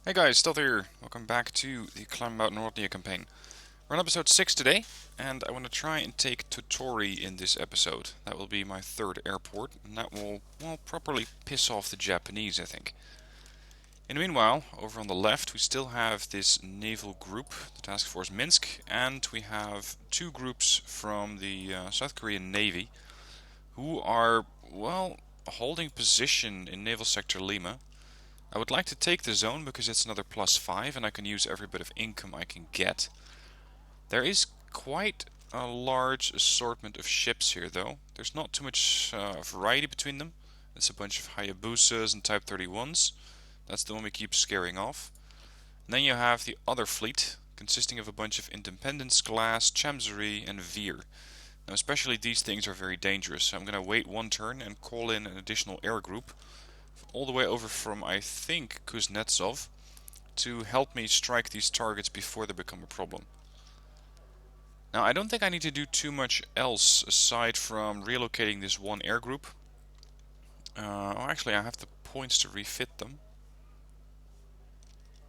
Hey guys, still here. Welcome back to the Climb Out Narodnaya campaign. We're on episode 6 today, and I want to try and take Totori in this episode. That will be my third airport, and that will, well, properly piss off the Japanese, I think. In the meanwhile, over on the left, we still have this naval group, the Task Force Minsk, and we have two groups from the South Korean Navy who are, well, holding position in Naval Sector Lima. I would like to take the zone because it's another +5 and I can use every bit of income I can get. There is quite a large assortment of ships here though. There's not too much variety between them. It's a bunch of Hayabusas and Type 31s. That's the one we keep scaring off. And then you have the other fleet, consisting of a bunch of Independence class, Chamzeri and Veer. Now especially these things are very dangerous, so I'm going to wait one turn and call in an additional air group all the way over from, I think, Kuznetsov to help me strike these targets before they become a problem. Now, I don't think I need to do too much else aside from relocating this one air group. Actually, I have the points to refit them.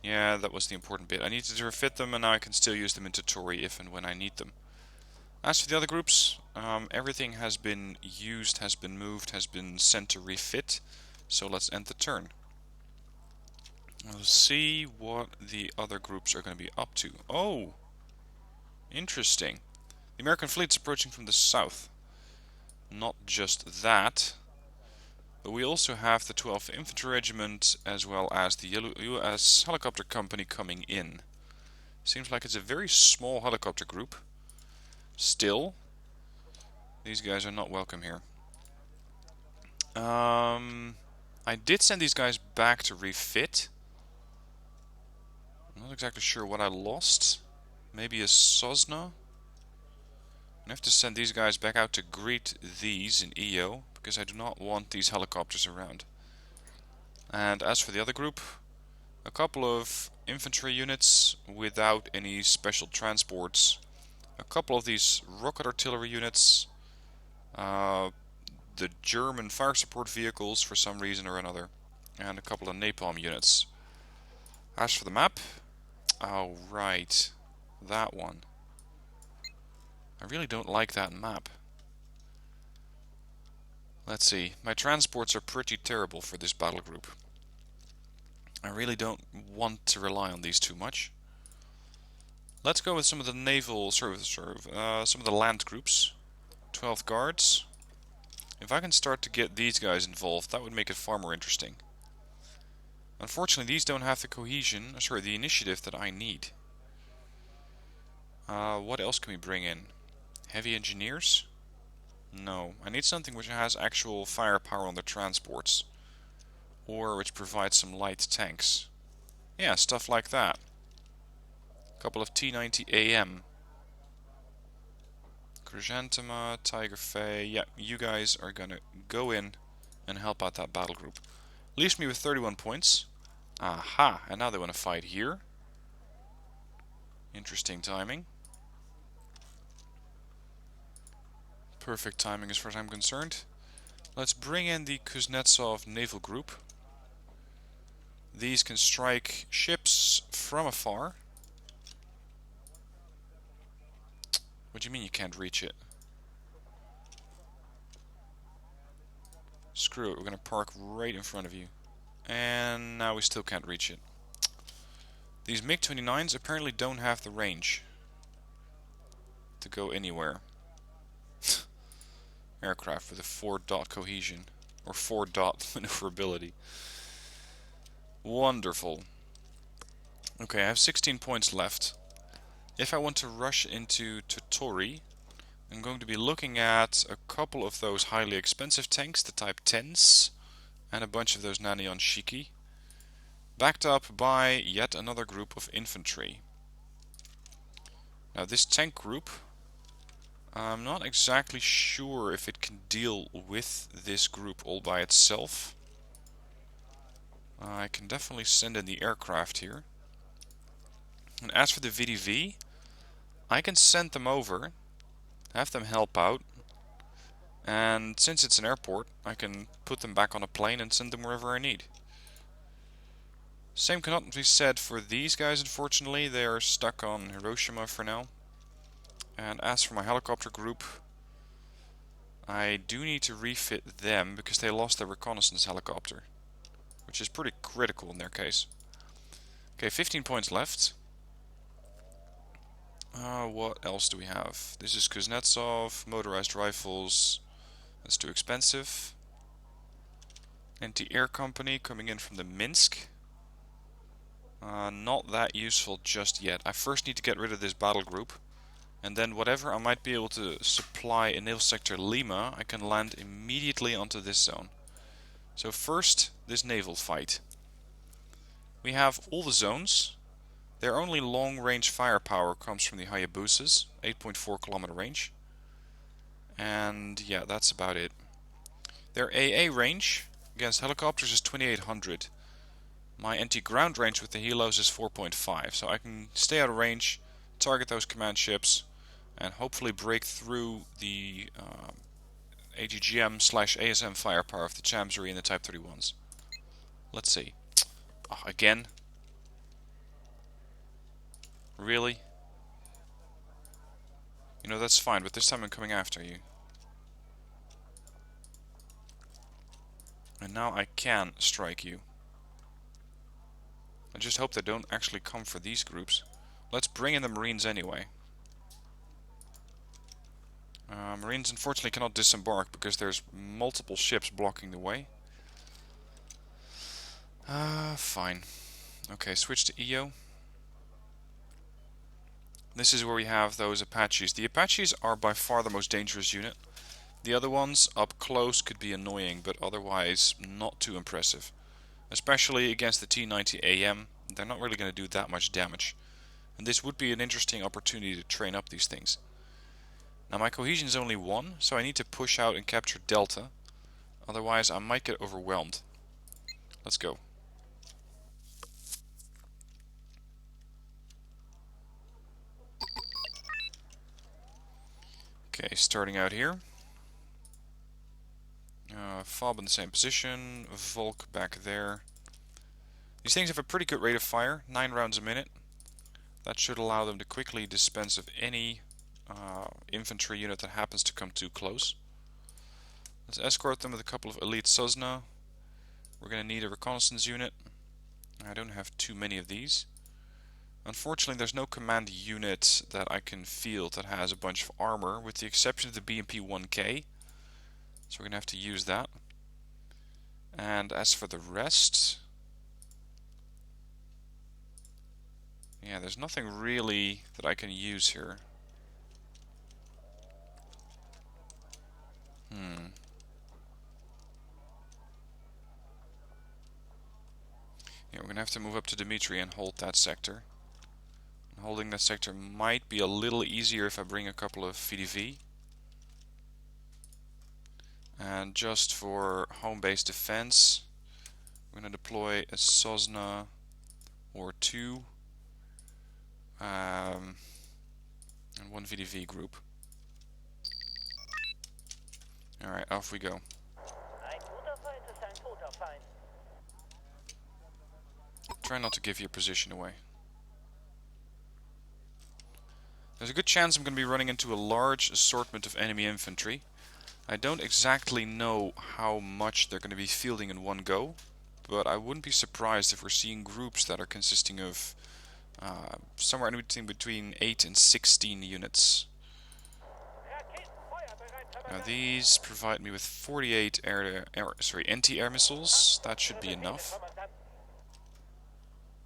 Yeah, that was the important bit. I needed to refit them, and now I can still use them in Totori if and when I need them. As for the other groups, everything has been used, has been moved, has been sent to refit. So let's end the turn. Let's see what the other groups are going to be up to. Oh, interesting. The American fleet's approaching from the south. Not just that, but we also have the 12th Infantry Regiment as well as the US Helicopter Company coming in. Seems like it's a very small helicopter group. Still, these guys are not welcome here. I did send these guys back to refit. I'm not exactly sure what I lost. Maybe a Sosna? I have to send these guys back out to greet these in EO, because I do not want these helicopters around. And as for the other group, a couple of infantry units without any special transports, a couple of these rocket artillery units, the German fire support vehicles for some reason or another, and a couple of napalm units. As for the map, oh right, that one. I really don't like that map. Let's see, my transports are pretty terrible for this battle group. I really don't want to rely on these too much. Let's go with some of the naval some of the land groups. 12 guards. If I can start to get these guys involved, that would make it far more interesting. Unfortunately, these don't have the cohesion, the initiative that I need. What else can we bring in? Heavy engineers? No, I need something which has actual firepower on the transports. Or which provides some light tanks. Yeah, stuff like that. A couple of T-90 AM. Chrysanthema, Tiger Fay. Yeah, you guys are gonna go in and help out that battle group. Leaves me with 31 points. Aha, and now they want to fight here. Interesting timing. Perfect timing as far as I'm concerned. Let's bring in the Kuznetsov naval group. These can strike ships from afar. What do you mean you can't reach it? Screw it, we're gonna park right in front of you. And now we still can't reach it. These MiG-29s apparently don't have the range to go anywhere. Aircraft with a 4-dot cohesion, or 4-dot maneuverability. Wonderful. Okay, I have 16 points left. If I want to rush into Totori, I'm going to be looking at a couple of those highly expensive tanks, the Type 10s, and a bunch of those Nanion Shiki, backed up by yet another group of infantry. Now this tank group, I'm not exactly sure if it can deal with this group all by itself. I can definitely send in the aircraft here. And as for the VDV, I can send them over, have them help out, and since it's an airport, I can put them back on a plane and send them wherever I need. Same cannot be said for these guys, unfortunately. They are stuck on Hiroshima for now. And as for my helicopter group, I do need to refit them because they lost their reconnaissance helicopter, which is pretty critical in their case. Okay, 15 points left. What else do we have? This is Kuznetsov, motorized rifles. That's too expensive. Anti-air company coming in from the Minsk. Not that useful just yet. I first need to get rid of this battle group. And then whatever I might be able to supply in naval sector Lima, I can land immediately onto this zone. So first, this naval fight. We have all the zones. Their only long-range firepower comes from the Hayabusas, 8.4 kilometer range. And yeah, that's about it. Their AA range against helicopters is 2800. My anti-ground range with the helos is 4.5, so I can stay out of range, target those command ships, and hopefully break through the AGGM/ASM firepower of the Chamsuri and the Type 31s. Let's see. Oh, again? Really? You know, that's fine, but this time I'm coming after you. And now I can strike you. I just hope they don't actually come for these groups. Let's bring in the Marines anyway. Marines unfortunately cannot disembark because there's multiple ships blocking the way. Fine. Okay, switch to EO. This is where we have those Apaches. The Apaches are by far the most dangerous unit. The other ones up close could be annoying, but otherwise not too impressive. Especially against the T-90AM, they're not really going to do that much damage. And this would be an interesting opportunity to train up these things. Now my cohesion is only 1, so I need to push out and capture Delta. Otherwise I might get overwhelmed. Let's go. Okay, starting out here. Fob in the same position, Volk back there. These things have a pretty good rate of fire, 9 rounds a minute. That should allow them to quickly dispense of any infantry unit that happens to come too close. Let's escort them with a couple of elite Sosna. We're going to need a reconnaissance unit. I don't have too many of these. Unfortunately, there's no command unit that I can field that has a bunch of armor, with the exception of the BMP-1K. So we're going to have to use that. And as for the rest... yeah, there's nothing really that I can use here. Yeah, we're going to have to move up to Dmitry and hold that sector. Holding that sector might be a little easier if I bring a couple of VDV. And just for home base defense, we're going to deploy a Sosna or 2 and 1 VDV group. Alright, off we go. Try not to give your position away. There's a good chance I'm going to be running into a large assortment of enemy infantry. I don't exactly know how much they're going to be fielding in one go, but I wouldn't be surprised if we're seeing groups that are consisting of somewhere in between 8 and 16 units. Now these provide me with 48 anti-air missiles. That should be enough.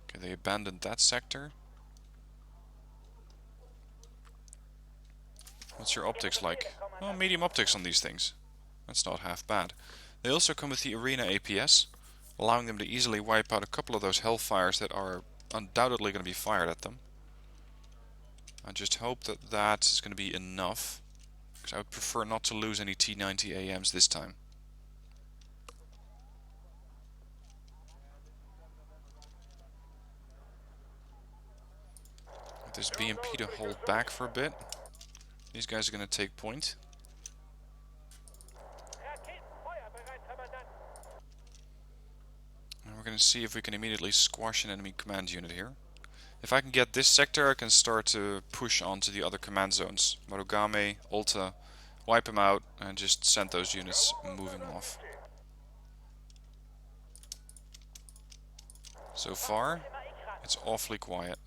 Okay, they abandoned that sector. What's your optics like? Well, medium optics on these things. That's not half bad. They also come with the Arena APS, allowing them to easily wipe out a couple of those Hellfires that are undoubtedly going to be fired at them. I just hope that that is going to be enough, because I would prefer not to lose any T-90AMs this time. Get this BMP to hold back for a bit. These guys are going to take point. And we're going to going to see if we can immediately squash an enemy command unit here. If I can get this sector, I can start to push onto the other command zones. Wargame, Ulta, wipe them out, and just send those units moving off. So far, it's awfully quiet.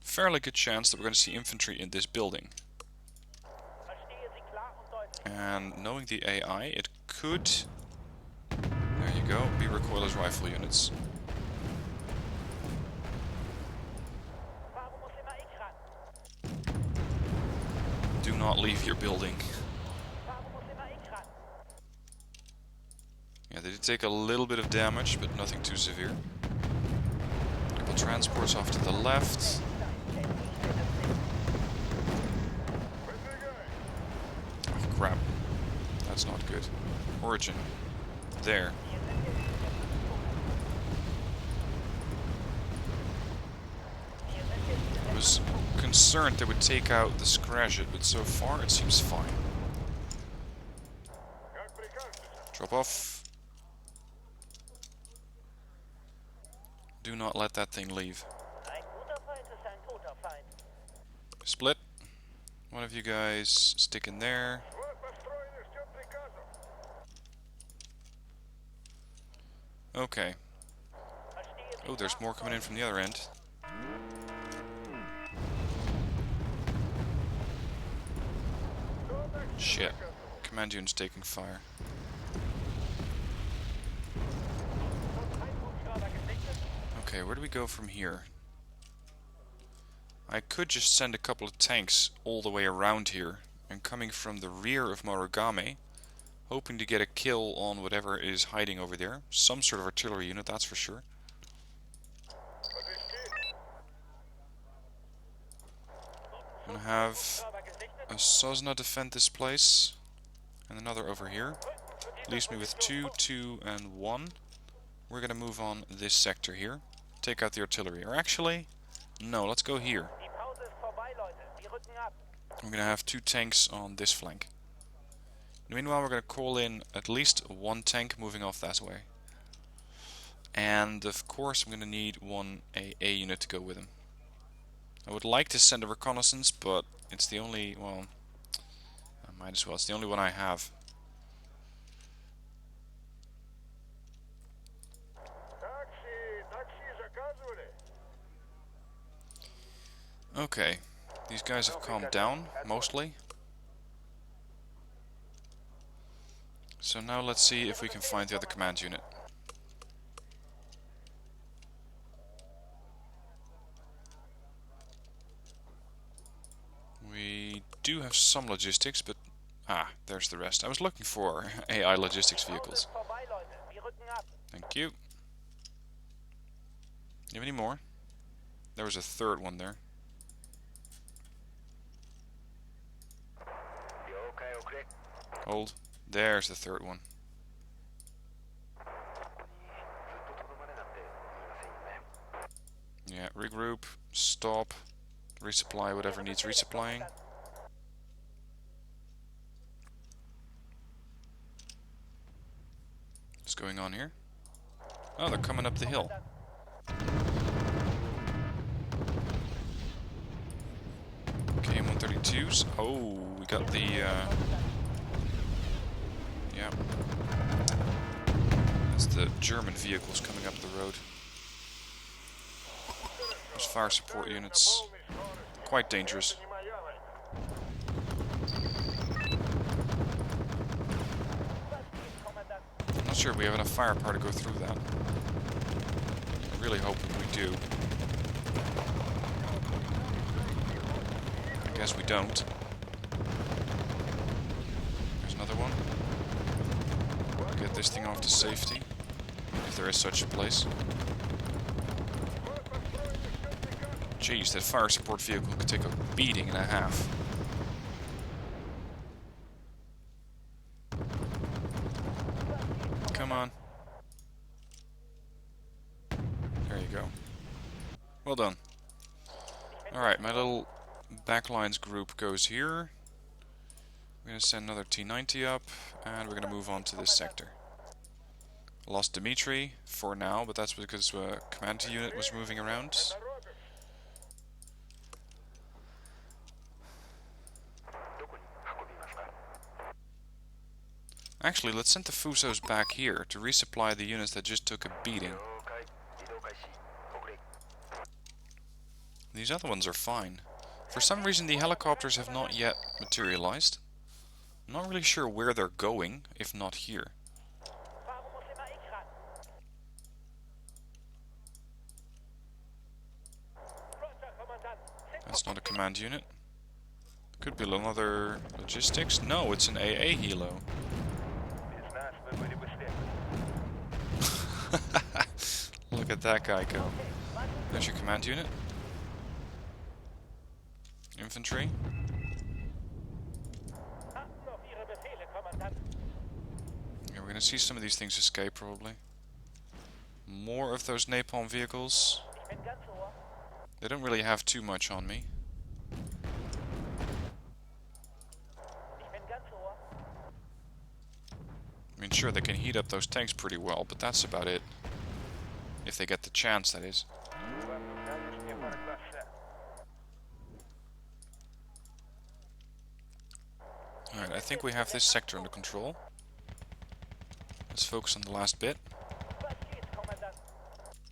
Fairly good chance that we're going to see infantry in this building. And knowing the AI, it could, there you go, be recoilless rifle units. Do not leave your building. Yeah, they did take a little bit of damage, but nothing too severe. A couple transports off to the left. Oh crap. That's not good. Origin. There. I was concerned they would take out the Scratch it, but so far it seems fine. Drop off. Do not let that thing leave. Split. One of you guys stick in there. Okay. Oh, there's more coming in from the other end. Shit. Command unit's taking fire. Okay, where do we go from here? I could just send a couple of tanks all the way around here and coming from the rear of Morogame, hoping to get a kill on whatever is hiding over there. Some sort of artillery unit, that's for sure. I'm gonna have a Sosna defend this place and another over here. Leaves me with 2, 2 and 1. We're gonna move on this sector here. Take out the artillery. Or actually, no, let's go here. I'm gonna have 2 tanks on this flank. Meanwhile, we're gonna call in at least 1 tank moving off that way. And of course, I'm gonna need 1 AA unit to go with him. I would like to send a reconnaissance, but it's the only, well, I might as well. It's the only one I have. Okay, these guys have calmed down, mostly. So now let's see if we can find the other command unit. We do have some logistics, but... Ah, there's the rest. I was looking for AI logistics vehicles. Thank you. You have any more? There was a third one there. Hold. There's the third one. Yeah, regroup, stop, resupply whatever needs resupplying. What's going on here? Oh, they're coming up the hill. KM-132s. Oh, we got the... yeah. That's the German vehicles coming up the road. Those fire support units. Quite dangerous. I'm not sure if we have enough firepower to go through that. I'm really hoping we do. I guess we don't. There's another one. Get this thing off to safety, if there is such a place. Jeez, that fire support vehicle could take a beating and a half. Come on. There you go. Well done. Alright, my little backlines group goes here. We're going to send another T-90 up, and we're going to move on to this sector. Lost Dimitri for now, but that's because a command unit was moving around. Actually, let's send the Fusos back here to resupply the units that just took a beating. These other ones are fine. For some reason the helicopters have not yet materialized. I'm not really sure where they're going, if not here. That's not a command unit. Could be another logistics. No, it's an AA helo. Look at that guy go. There's your command unit. Infantry. Yeah, we're gonna see some of these things escape probably. More of those napalm vehicles. They don't really have too much on me. I mean, sure, they can heat up those tanks pretty well, but that's about it. If they get the chance, that is. Alright, I think we have this sector under control. Let's focus on the last bit.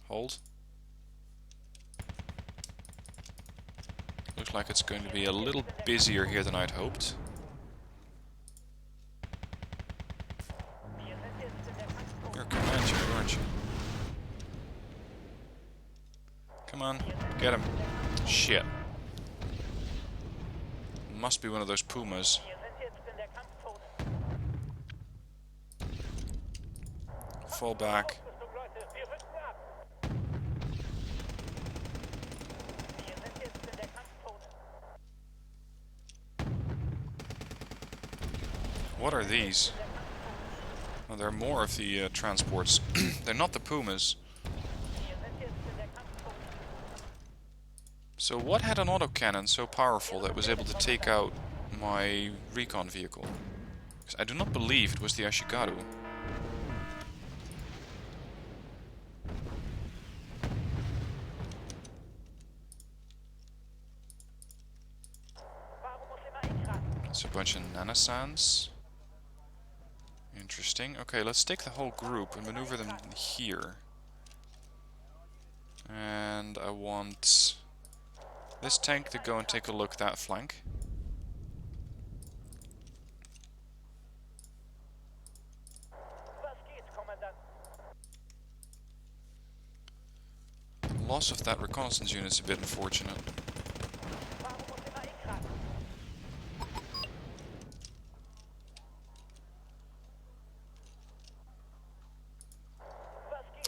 Hold. Looks like it's going to be a little busier here than I'd hoped. You're a command unit, aren't you? Come on, get him. Shit. Must be one of those Pumas. Fall back. What are these? Oh, there are more of the transports. They're not the Pumas. So what had an autocannon so powerful that was able to take out my recon vehicle? Because I do not believe it was the Ashigaru. It's a bunch of Nanasans. Interesting. Okay, let's take the whole group and maneuver them here. And I want this tank to go and take a look at that flank. The loss of that reconnaissance unit is a bit unfortunate.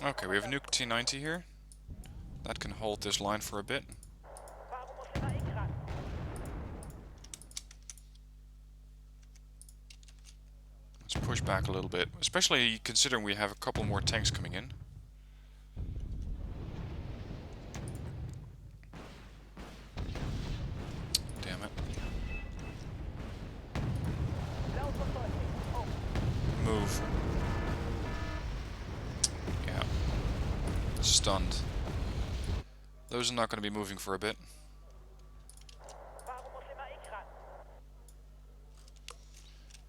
Okay, we have a nuke T-90 here. That can hold this line for a bit. Let's push back a little bit, especially considering we have a couple more tanks coming in. Damn it. Move. Yeah. Stunned. Those are not going to be moving for a bit.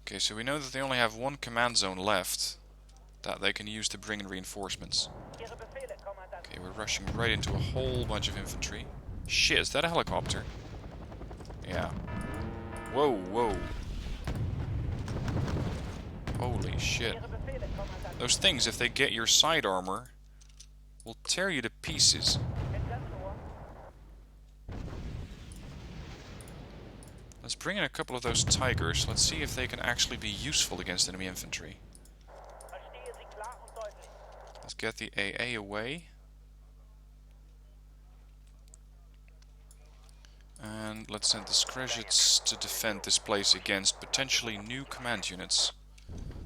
Okay, so we know that they only have one command zone left that they can use to bring in reinforcements. Okay, we're rushing right into a whole bunch of infantry. Shit, is that a helicopter? Yeah. Whoa, whoa. Holy shit. Those things, if they get your side armor, will tear you to pieces. Let's bring in a couple of those Tigers. Let's see if they can actually be useful against enemy infantry. Let's get the AA away. And let's send the Skrezhets to defend this place against potentially new command units.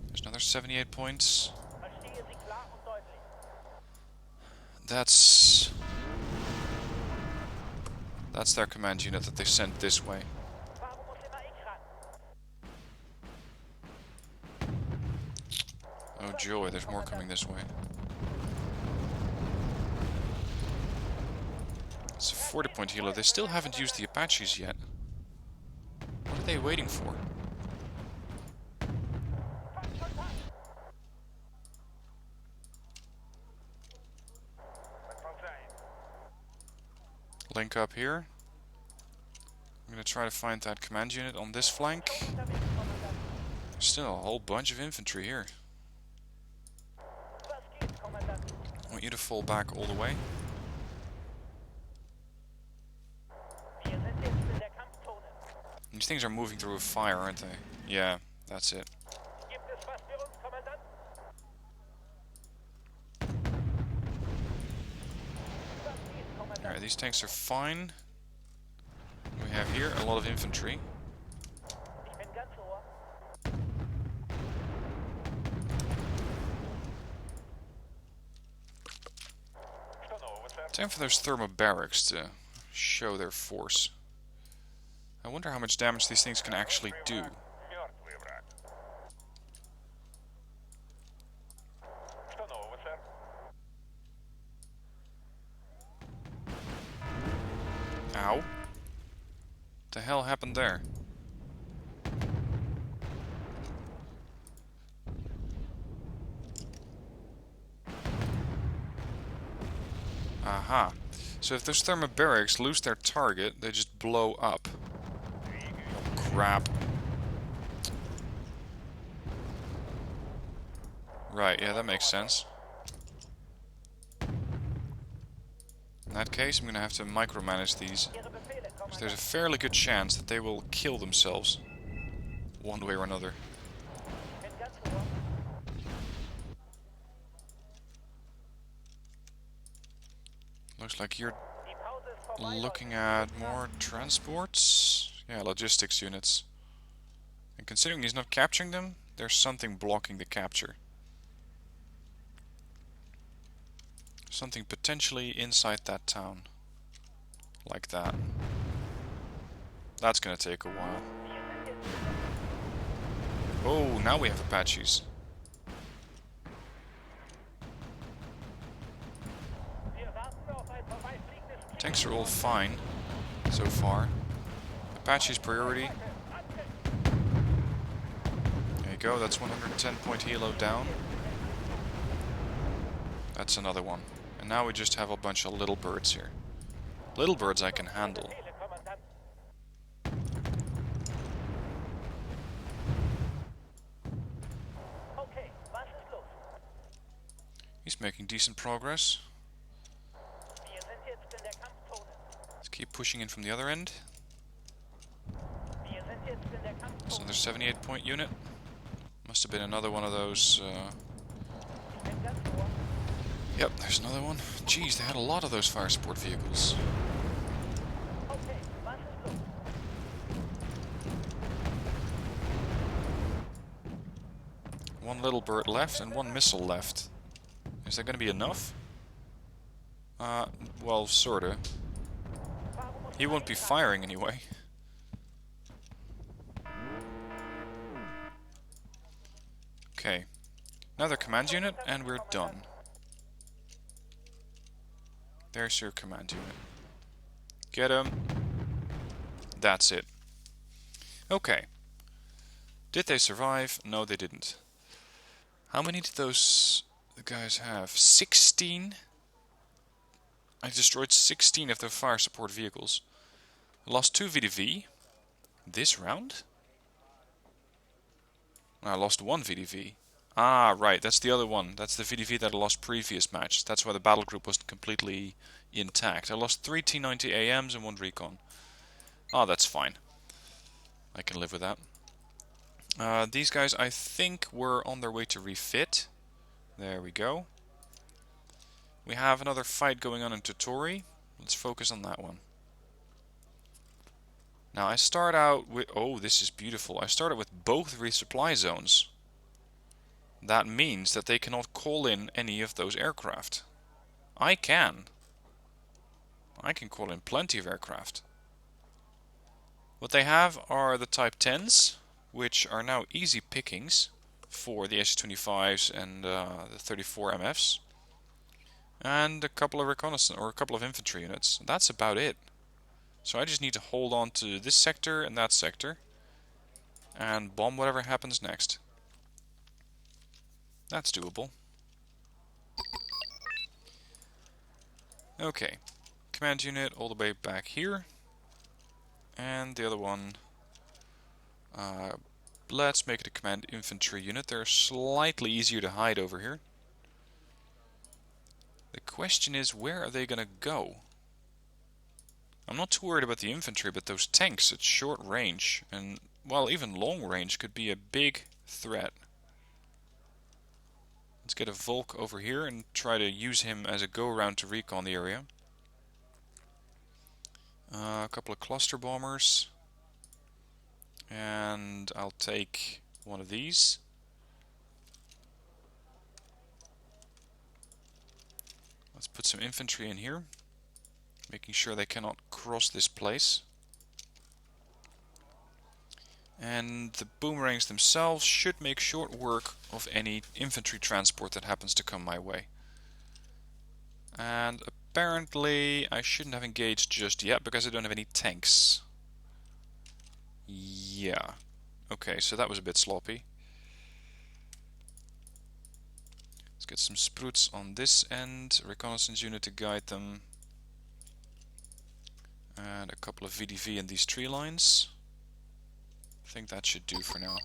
There's another 78 points. That's their command unit that they sent this way. Oh joy, there's more coming this way. It's a 40-point healer. They still haven't used the Apaches yet. What are they waiting for? Link up here. I'm gonna try to find that command unit on this flank. There's still a whole bunch of infantry here. I want you to fall back all the way. These things are moving through a fire, aren't they? Yeah, that's it. Alright, these tanks are fine. We have here a lot of infantry. Time for those thermobarics to show their force. I wonder how much damage these things can actually do. Ow. What the hell happened there? Aha. So if those thermobarics lose their target, they just blow up. Oh, crap. Right, yeah, that makes sense. In that case, I'm gonna have to micromanage these. Because there's a fairly good chance that they will kill themselves. One way or another. Looks like you're looking at more transports? Yeah, logistics units. And considering he's not capturing them, there's something blocking the capture. Something potentially inside that town. Like that. That's gonna take a while. Oh, now we have Apaches. Tanks are all fine so far. Apache's priority. There you go, that's 110-point helo down. That's another one. And now we just have a bunch of little birds here. Little birds I can handle. He's making decent progress. Let's keep pushing in from the other end. It's another 78-point unit. Must have been another one of those... Yep, there's another one. Jeez, they had a lot of those fire support vehicles. One little bird left and one missile left. Is that going to be enough? Well, sorta. He won't be firing anyway. Okay. Another command unit and we're done. There's your command unit. Get him. That's it. Okay. Did they survive? No, they didn't. How many did those guys have? 16? I destroyed 16 of their fire support vehicles. I lost 2 VDV. This round? I lost 1 VDV. Ah, right, that's the other one. That's the VDV that I lost previous match. That's why the battle group wasn't completely intact. I lost 3 T90 AMs and 1 recon. Oh, that's fine. I can live with that. These guys, I think, were on their way to refit. There we go. We have another fight going on in Totori. Let's focus on that one. Now, I start out with... Oh, this is beautiful. I started with both resupply zones. That means that they cannot call in any of those aircraft. I can. I can call in plenty of aircraft. What they have are the Type 10s, which are now easy pickings for the SU-25s and the 34 MFs. And a couple of reconnaissance, or a couple of infantry units. That's about it. So I just need to hold on to this sector and that sector. And bomb whatever happens next. That's doable. Okay. Command unit all the way back here. And the other one... let's make it a command infantry unit. They're slightly easier to hide over here. The question is, where are they gonna go? I'm not too worried about the infantry, but those tanks at short range, and, well, even long range, could be a big threat. Let's get a Volk over here and try to use him as a go-around to recon the area. A couple of cluster bombers. And I'll take one of these. Let's put some infantry in here, making sure they cannot cross this place. And the boomerangs themselves should make short work of any infantry transport that happens to come my way. And apparently I shouldn't have engaged just yet because I don't have any tanks. Yeah. Okay, so that was a bit sloppy. Let's get some spruts on this end, reconnaissance unit to guide them. And a couple of VDV in these tree lines. I think that should do for now.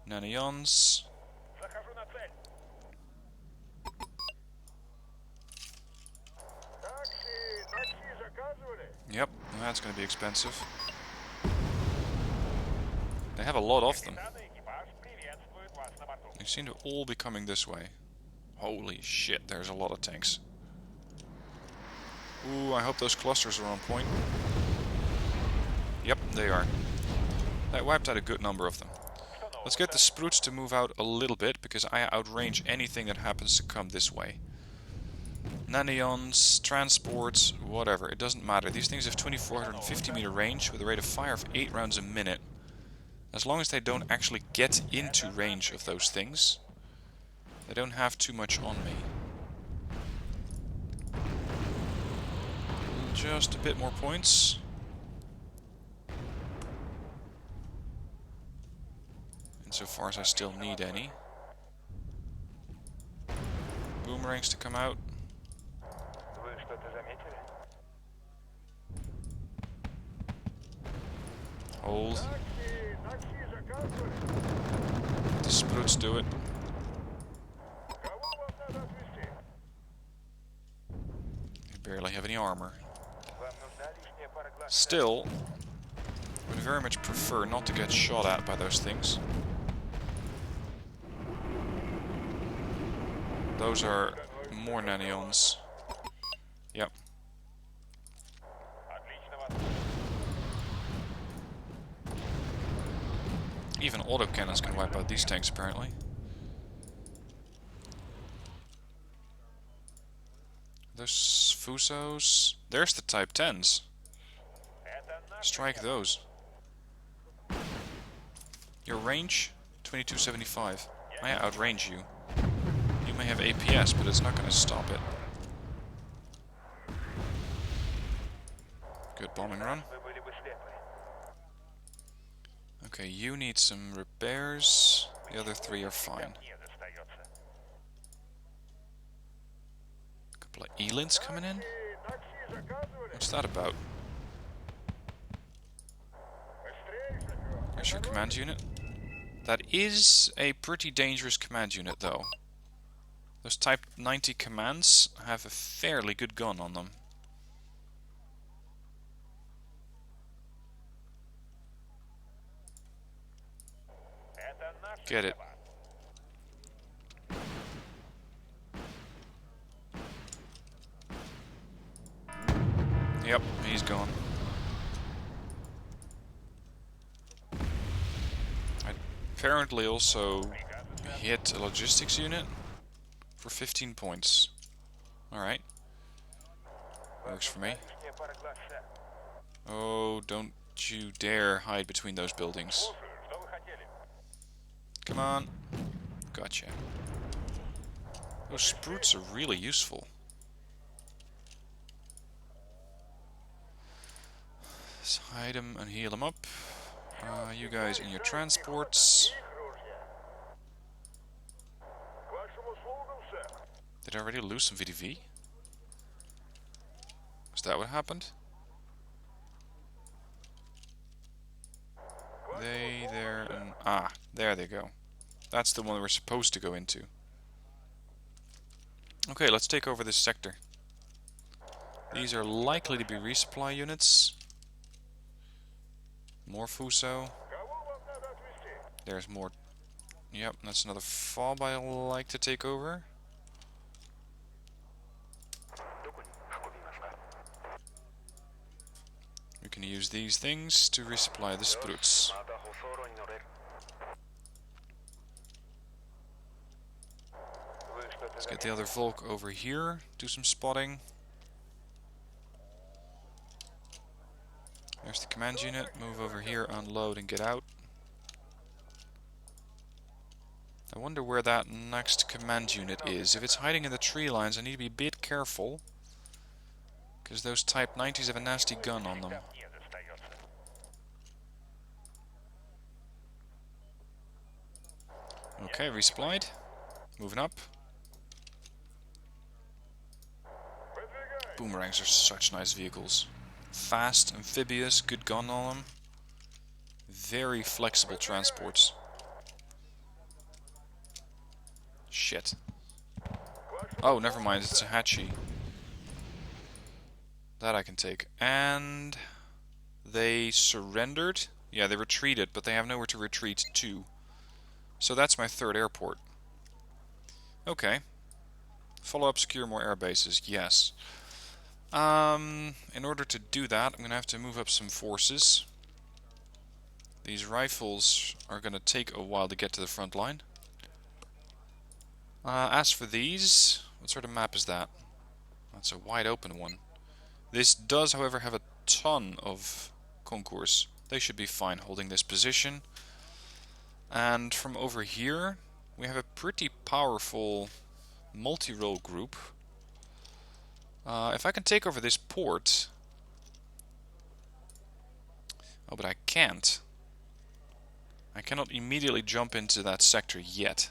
Nanions. Yep, that's going to be expensive. They have a lot of them. They seem to all be coming this way. Holy shit, there's a lot of tanks. Ooh, I hope those clusters are on point. Yep, they are. That wiped out a good number of them. Let's get the spruts to move out a little bit, because I outrange anything that happens to come this way. Nanions, transports, whatever, it doesn't matter. These things have 2450 meter range with a rate of fire of 8 rounds a minute. As long as they don't actually get into range of those things, they don't have too much on me. Just a bit more points. Insofar as I still need any. Boomerangs to come out. Hold. The spruts do it. They barely have any armor. Still, would very much prefer not to get shot at by those things. Those are more nanions. Yep. Even autocannons can wipe out these tanks, apparently. Those Fusos. There's the Type 10s. Strike those. Your range? 2275. I outrange you. You may have APS, but it's not going to stop it. Good bombing run. Okay, you need some repairs. The other three are fine. A couple of Elins coming in? What's that about? There's your command unit. That is a pretty dangerous command unit, though. Those Type 90 commands have a fairly good gun on them. Get it. Yep, he's gone. I apparently also hit a logistics unit for 15 points. Alright. Works for me. Oh, don't you dare hide between those buildings. Come on. Gotcha. Those spruits are really useful. Let's hide them and heal them up. You guys in your transports. Did I already lose some VDV? Is that what happened? There, and... Ah, there they go. That's the one we're supposed to go into. Okay, let's take over this sector. These are likely to be resupply units. More Fuso. There's more. Yep, that's another fob I like to take over. We can use these things to resupply the spruits. Let's get the other Volk over here, do some spotting. There's the command unit, move over here, unload and get out. I wonder where that next command unit is. If it's hiding in the tree lines, I need to be a bit careful. Because those Type 90s have a nasty gun on them. Okay, resupplied. Moving up. Boomerangs are such nice vehicles. Fast, amphibious, good gun on them. Very flexible transports. Shit. Oh, never mind, it's a Hachi. That I can take. And they surrendered? Yeah, they retreated, but they have nowhere to retreat to. So that's my third airport. Okay. Follow up, secure more air bases. Yes. In order to do that, I'm going to have to move up some forces. These rifles are going to take a while to get to the front line. As for these, what sort of map is that? That's a wide open one. This does, however, have a ton of concourse. They should be fine holding this position. And from over here, we have a pretty powerful multi-role group. If I can take over this port... Oh, but I can't. I cannot immediately jump into that sector yet.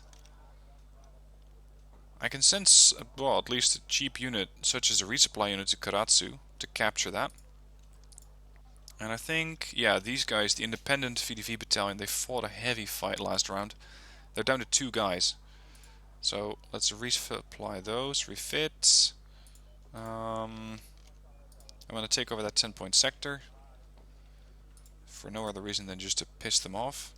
I can send, well, at least a cheap unit, such as a resupply unit to Karatsu, to capture that. And I think, yeah, these guys, the independent VDV battalion, they fought a heavy fight last round. They're down to 2 guys. So, let's resupply those, refit. I'm going to take over that 10-point sector. For no other reason than just to piss them off.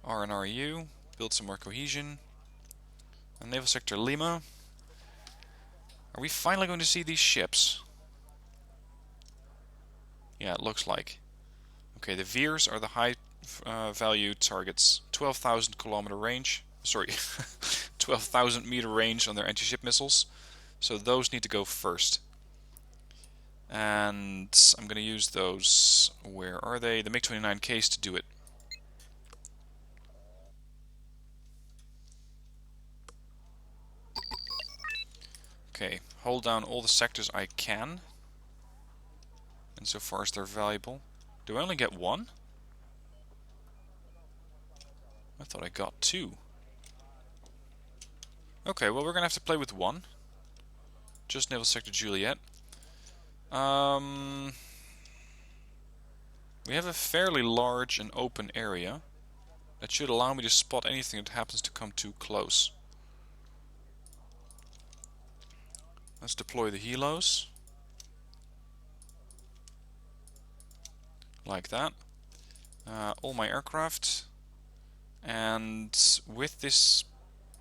RNRU, build some more cohesion. And Naval Sector Lima. Are we finally going to see these ships? Yeah, it looks like. Okay, the Veers are the high value targets. 12,000 kilometer range. Sorry, 12,000 meter range on their anti-ship missiles. So those need to go first. And I'm going to use those. Where are they? The MiG-29Ks to do it. Okay, hold down all the sectors I can. Insofar as they're valuable. Do I only get 1? I thought I got 2. Okay, well we're gonna have to play with 1. Just Naval Sector Juliet. We have a fairly large and open area. That should allow me to spot anything that happens to come too close. Let's deploy the helos. Like that. All my aircraft. And with this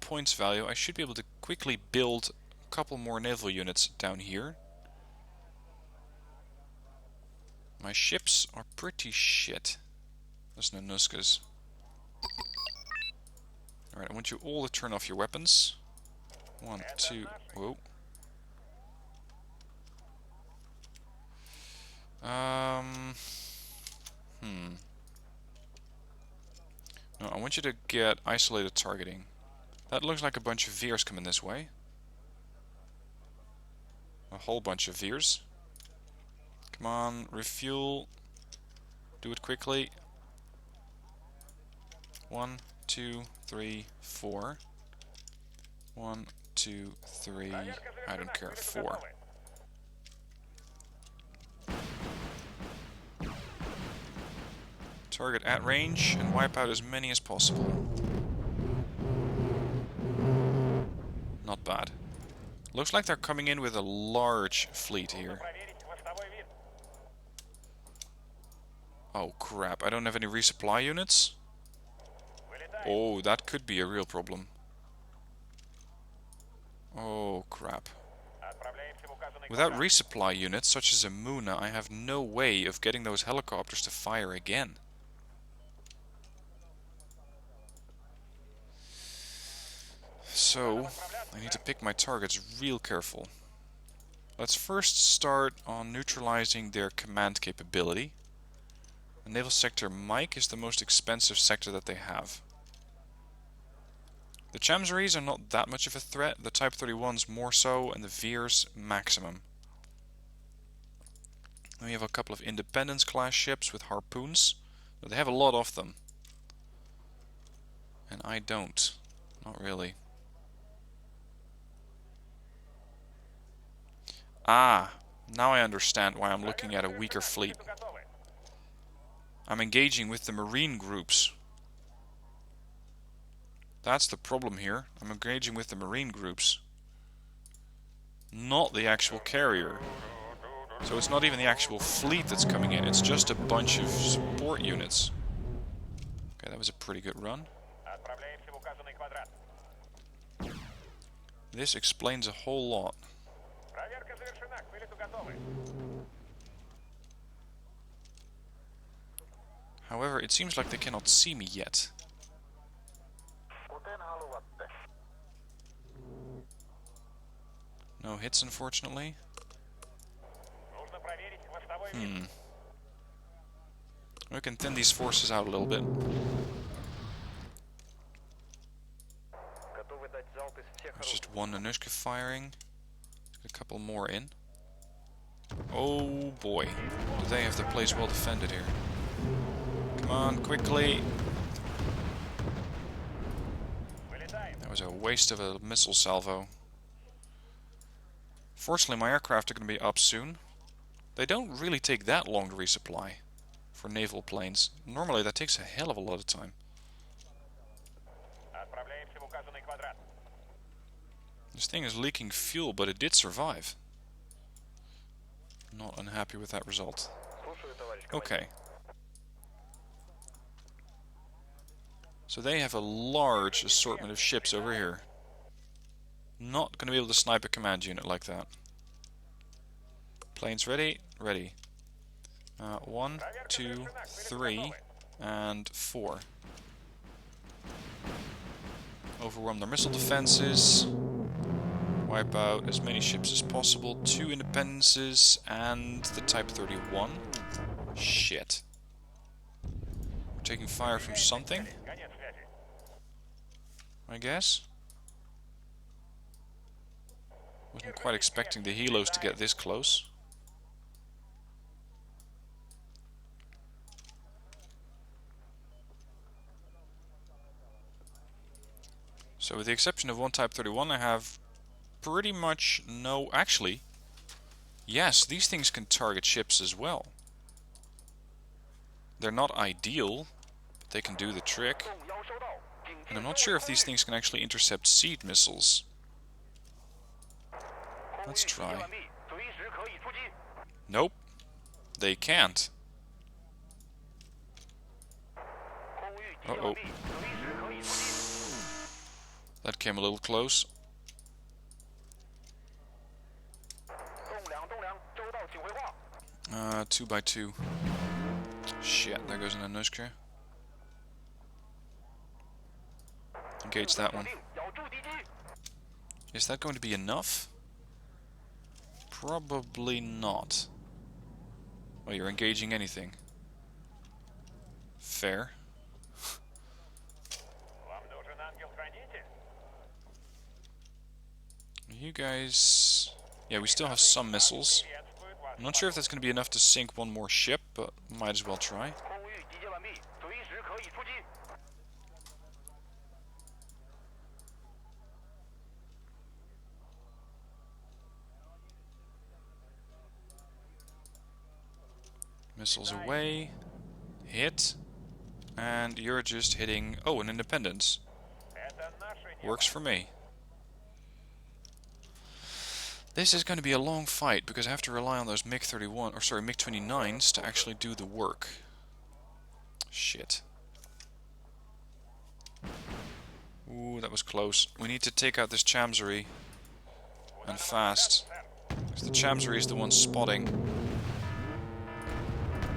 points value, I should be able to quickly build a couple more naval units down here. My ships are pretty shit. There's no Nuskas. Alright, I want you all to turn off your weapons. 1, 2, whoa. No, I want you to get isolated targeting. That looks like a bunch of Veers coming this way. A whole bunch of Veers. Come on, refuel. Do it quickly. 1, 2, 3, 4. 1, 2, 3. I don't care. 4. Target at range and wipe out as many as possible. Not bad. Looks like they're coming in with a large fleet here. Oh crap, I don't have any resupply units? Oh, that could be a real problem. Oh crap. Without resupply units, such as a Muna, I have no way of getting those helicopters to fire again. So, I need to pick my targets real careful. Let's first start on neutralizing their command capability. The Naval Sector Mike is the most expensive sector that they have. The Chamseries are not that much of a threat, the Type 31s more so, and the Veers maximum. Then we have a couple of Independence class ships with harpoons. But they have a lot of them. And I don't. Not really. Ah, now I understand why I'm looking at a weaker fleet. I'm engaging with the Marine groups. That's the problem here. I'm engaging with the Marine groups. Not the actual carrier. So it's not even the actual fleet that's coming in, it's just a bunch of support units. Okay, that was a pretty good run. This explains a whole lot. However, it seems like they cannot see me yet. No hits, unfortunately. We can thin these forces out a little bit. There's just one Anushka firing. A couple more in. Oh boy, do they have the place well defended here. Come on, quickly. That was a waste of a missile salvo. Fortunately, my aircraft are going to be up soon. They don't really take that long to resupply for naval planes. Normally that takes a hell of a lot of time. This thing is leaking fuel, but it did survive. Not unhappy with that result. Okay. So they have a large assortment of ships over here. Not going to be able to snipe a command unit like that. Planes ready? Ready. 1, 2, 3, and 4. Overwhelm their missile defenses. Wipe out as many ships as possible. 2 Independences and the Type 31. Shit. We're taking fire from something, I guess. Wasn't quite expecting the helos to get this close. So with the exception of one Type 31, I have pretty much no... Actually, yes, these things can target ships as well. They're not ideal, but they can do the trick. And I'm not sure if these things can actually intercept seed missiles. Let's try. Nope, they can't. Uh-oh. That came a little close. Two by two. Shit, there goes an Anushka. Engage that one. Is that going to be enough? Probably not. Well, you're engaging anything. Fair. You guys... Yeah, we still have some missiles. I'm not sure if that's going to be enough to sink one more ship, but might as well try. Missiles away. Hit. And you're just hitting... Oh, an Independence. Works for me. This is going to be a long fight, because I have to rely on those MiG-31, or sorry, MiG-29s to actually do the work. Shit. Ooh, that was close. We need to take out this Chamsery. And fast. Because the Chamsery is the one spotting.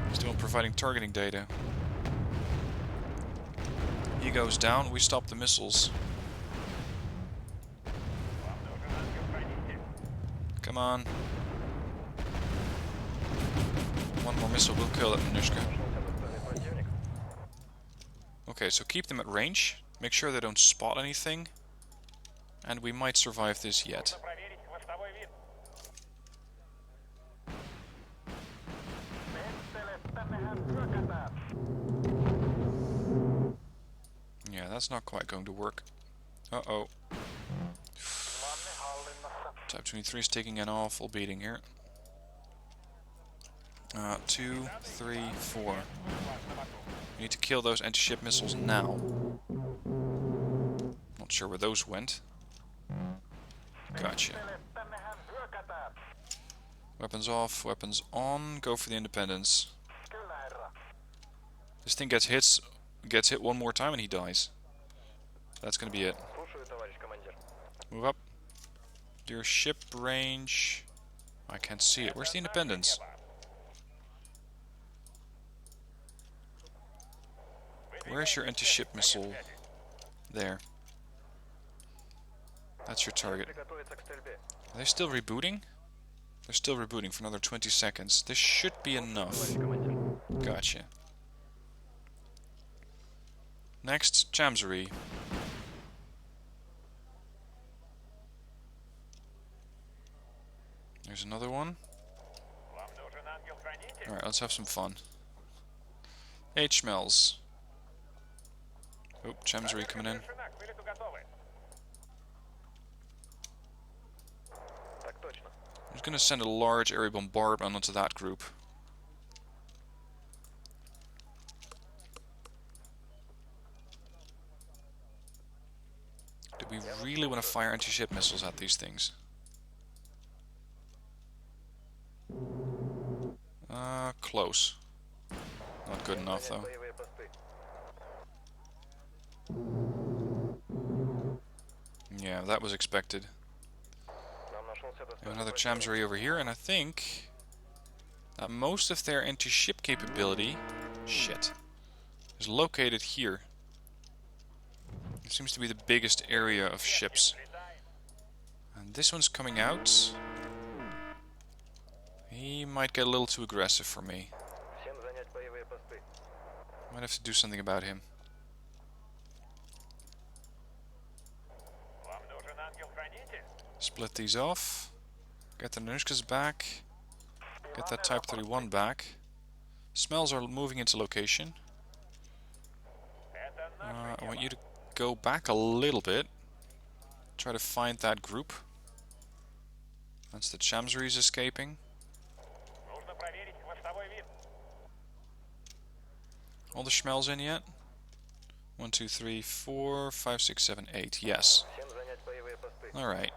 He's the one providing targeting data. He goes down, we stop the missiles. Come on. One more missile will kill that Minushka. Okay, so keep them at range. Make sure they don't spot anything. And we might survive this yet. Yeah, that's not quite going to work. Uh-oh. Type 23 is taking an awful beating here. 2, 3, 4. We need to kill those anti-ship missiles now. Not sure where those went. Gotcha. Weapons off, weapons on. Go for the Independence. This thing gets hit one more time and he dies. That's gonna be it. Move up. Your ship range. I can't see it. Where's the Independence? Where's your anti-ship missile? There. That's your target. Are they still rebooting? They're still rebooting for another 20 seconds. This should be enough. Gotcha. Next, Chamsery. There's another one. Alright, let's have some fun. H-Smells. Oh, Chamsery coming in. I'm just going to send a large area bombardment onto that group. Do we really want to fire anti-ship missiles at these things? Close. Not good enough, though. Yeah, that was expected. Another Chamsery over here, and I think that most of their anti-ship capability, shit, is located here. It seems to be the biggest area of ships. And this one's coming out. He might get a little too aggressive for me. Might have to do something about him. Split these off. Get the Nanushkas back. Get that Type 31 back. Smells are moving into location. I want you to go back a little bit. Try to find that group. That's the Chamsery's escaping. All the Schmells in yet? 1, 2, 3, 4, 5, 6, 7, 8. Yes. Alright.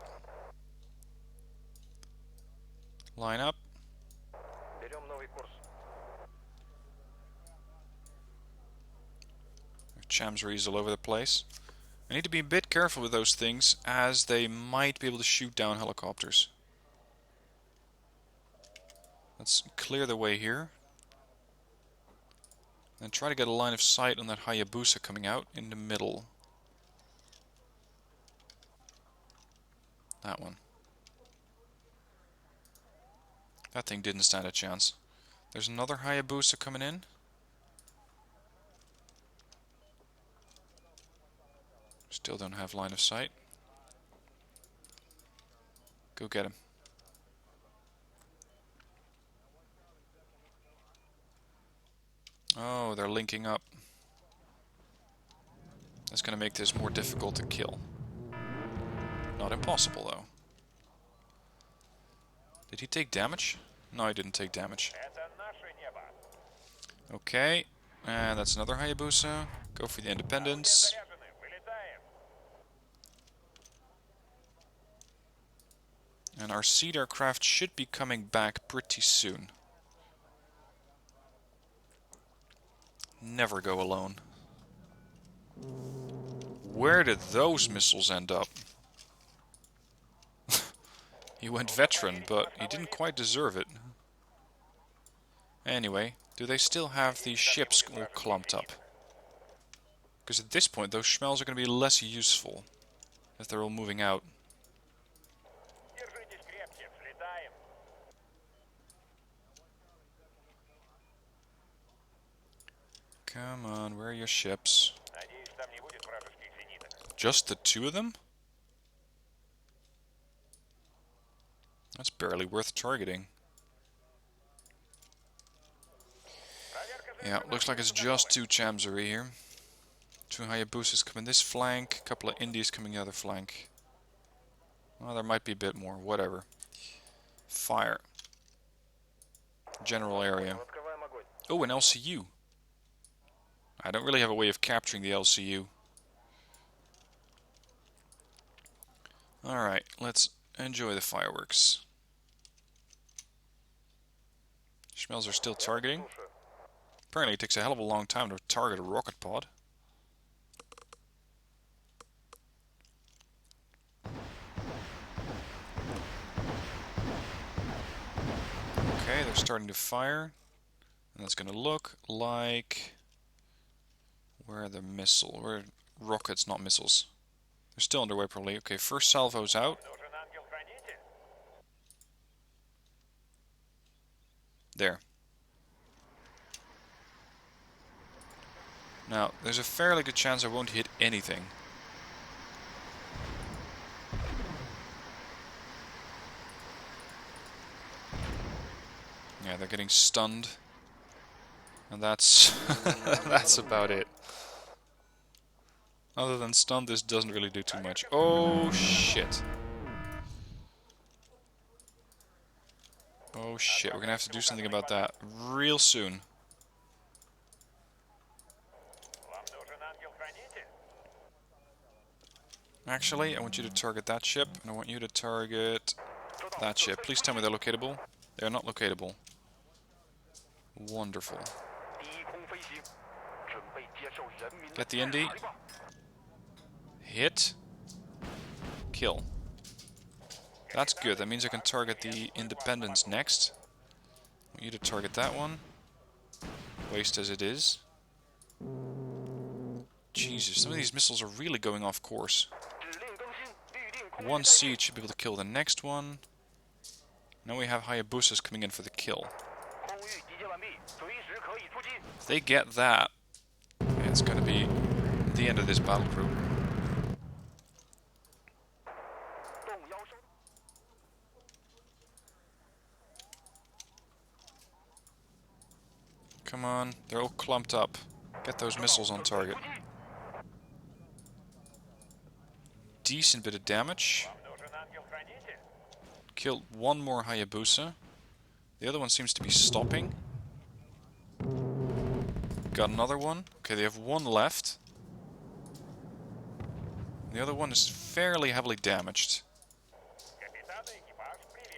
Line up. Chamseries all over the place. I need to be a bit careful with those things, as they might be able to shoot down helicopters. Let's clear the way here. And try to get a line of sight on that Hayabusa coming out in the middle. That one. That thing didn't stand a chance. There's another Hayabusa coming in. Still don't have line of sight. Go get him. Oh, they're linking up. That's going to make this more difficult to kill. Not impossible, though. Did he take damage? No, he didn't take damage. Okay, and that's another Hayabusa. Go for the independence. And our seed aircraft should be coming back pretty soon. Never go alone. Where did those missiles end up? He went veteran, but he didn't quite deserve it. Anyway, do they still have these ships all clumped up? Because at this point, those schmells are going to be less useful if they're all moving out. Come on, where are your ships? Just the two of them? That's barely worth targeting. Yeah, looks like it's just two Chamzuri here. Two Hayabusas coming this flank, a couple of Indies coming the other flank. Well, there might be a bit more, whatever. Fire. General area. Oh, an LCU. I don't really have a way of capturing the LCU. Alright, let's enjoy the fireworks. Schmells are still targeting. Apparently it takes a hell of a long time to target a rocket pod. Okay, they're starting to fire. And that's going to look like... Where are the missiles? Where are rockets, not missiles? They're still underway probably. Okay, first salvo's out. There. Now, there's a fairly good chance I won't hit anything. Yeah, they're getting stunned. And that's... that's about it. Other than stun, this doesn't really do too much. Oh, shit. Oh, shit. We're gonna have to do something about that real soon. Actually, I want you to target that ship, and I want you to target that ship. Please tell me they're locatable. They are not locatable. Wonderful. Get the Indy. Hit. Kill. That's good. That means I can target the Independence next. I want you to target that one. Waste as it is. Jesus, some of these missiles are really going off course. One siege should be able to kill the next one. Now we have Hayabusas coming in for the kill. If they get that, it's going to be the end of this battle group. Come on, they're all clumped up. Get those missiles on target. Decent bit of damage. Killed one more Hayabusa. The other one seems to be stopping. Got another one. Okay, they have one left. The other one is fairly heavily damaged.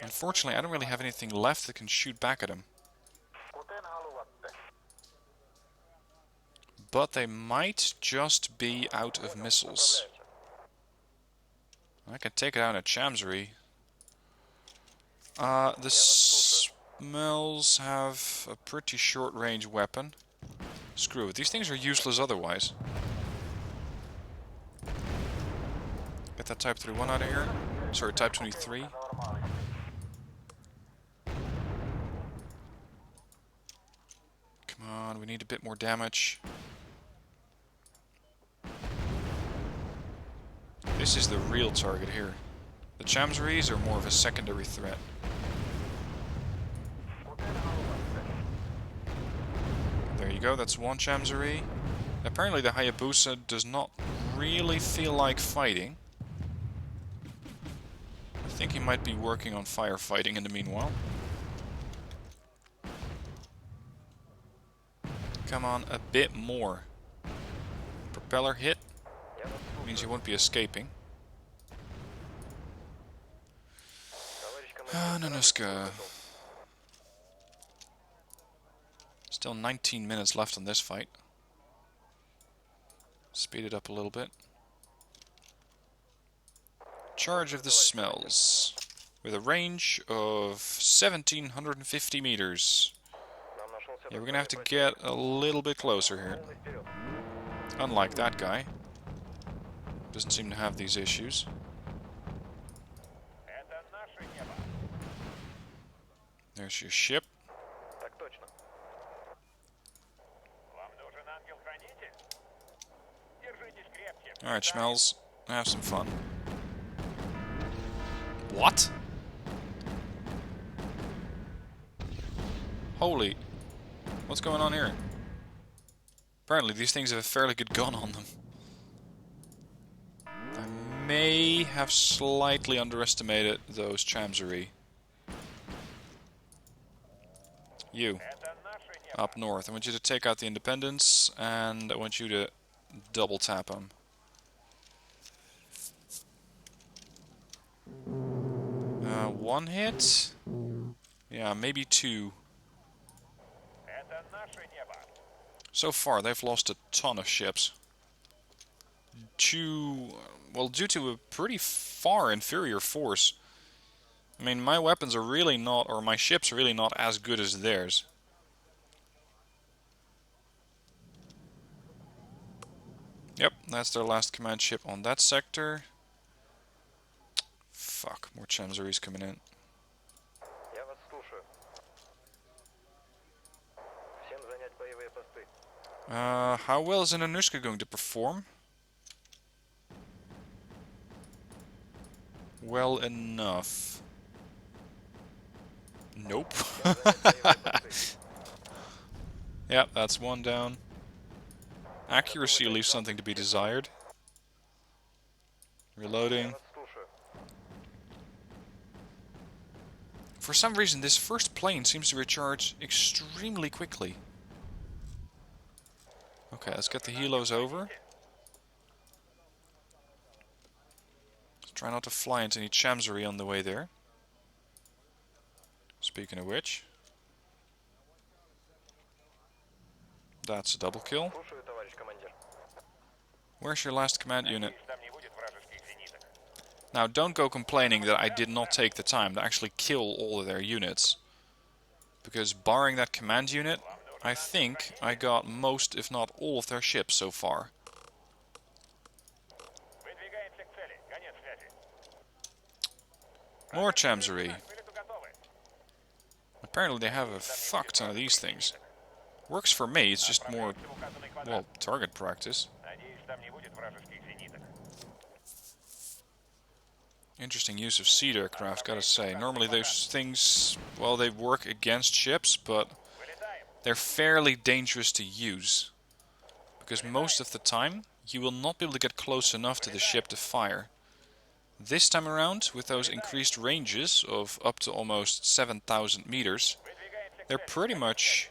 Unfortunately, I don't really have anything left that can shoot back at him. But they might just be out of missiles. I can take it out in a Chamzuri. The smells have a pretty short range weapon. Screw it, these things are useless otherwise. Get that Type 31 out of here. Sorry, Type 23. Come on, we need a bit more damage. This is the real target here. The Chamseries are more of a secondary threat. There you go, that's one Chamserie. Apparently the Hayabusa does not really feel like fighting. I think he might be working on firefighting in the meanwhile. Come on, a bit more. Propeller hit. Means you won't be escaping. Nanuska. Still 19 minutes left on this fight. Speed it up a little bit. Charge of the smells. With a range of 1750 meters. Yeah, we're gonna have to get a little bit closer here. Unlike that guy. Doesn't seem to have these issues. There's your ship. Alright, Schmells. Have some fun. What? Holy. What's going on here? Apparently these things have a fairly good gun on them. I may have slightly underestimated those Chamserie. You. Up north. I want you to take out the Independence, and I want you to double tap them. One hit? Yeah, maybe two. So far, they've lost a ton of ships. Due to a pretty far inferior force. I mean, my weapons are really not, or my ships are really not as good as theirs. Yep, that's their last command ship on that sector. Fuck, more Chamseries coming in. How well is an Anushka going to perform? Well enough. Nope. Yep, that's one down. Accuracy leaves something to be desired. Reloading. For some reason, this first plane seems to recharge extremely quickly. Okay, let's get the helos over. Let's try not to fly into any Chamserie on the way there. Speaking of which. That's a double kill. Where's your last command unit? Now, don't go complaining that I did not take the time to actually kill all of their units. Because barring that command unit, I think I got most, if not all, of their ships so far. More Chamserie. Apparently they have a fuck ton of these things. Works for me, it's just more, well, target practice. Interesting use of seed aircraft, gotta say. Normally those things, well, they work against ships, but they're fairly dangerous to use. Because most of the time, you will not be able to get close enough to the ship to fire. This time around, with those increased ranges of up to almost 7,000 meters, they're pretty much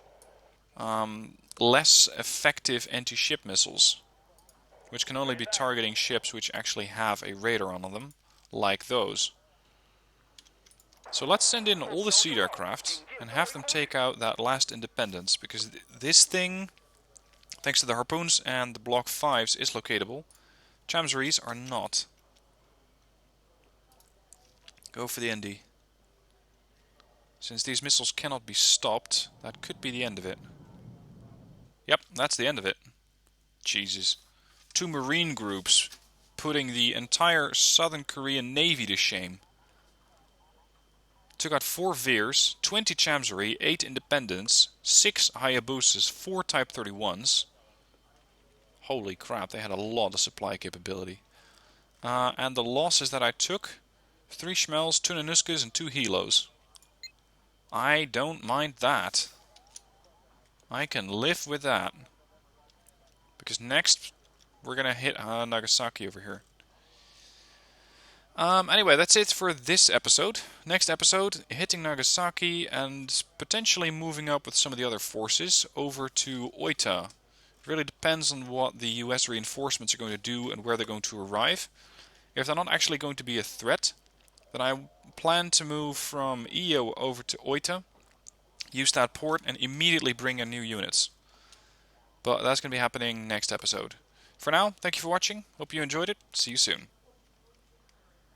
less effective anti-ship missiles, which can only be targeting ships which actually have a radar on them, like those. So let's send in all the seed aircraft and have them take out that last Independence, because this thing, thanks to the harpoons and the Block 5s, is locatable. Chamseries are not. Go for the Indy. Since these missiles cannot be stopped, that could be the end of it. Yep, that's the end of it. Jesus. 2 Marine groups putting the entire Southern Korean Navy to shame. Took out 4 Veers, 20 Chamserie, 8 Independence, 6 Hayabusas, 4 Type 31s. Holy crap, they had a lot of supply capability. And the losses that I took, 3 Schmells, 2 Nanuskas, and 2 Helos. I don't mind that. I can live with that. Because next, we're gonna hit Nagasaki over here. Anyway, that's it for this episode. Next episode, hitting Nagasaki and potentially moving up with some of the other forces over to Oita. It really depends on what the US reinforcements are going to do and where they're going to arrive. If they're not actually going to be a threat, then I plan to move from Iyo over to Oita, use that port, and immediately bring in new units. But that's going to be happening next episode. For now, thank you for watching. Hope you enjoyed it. See you soon.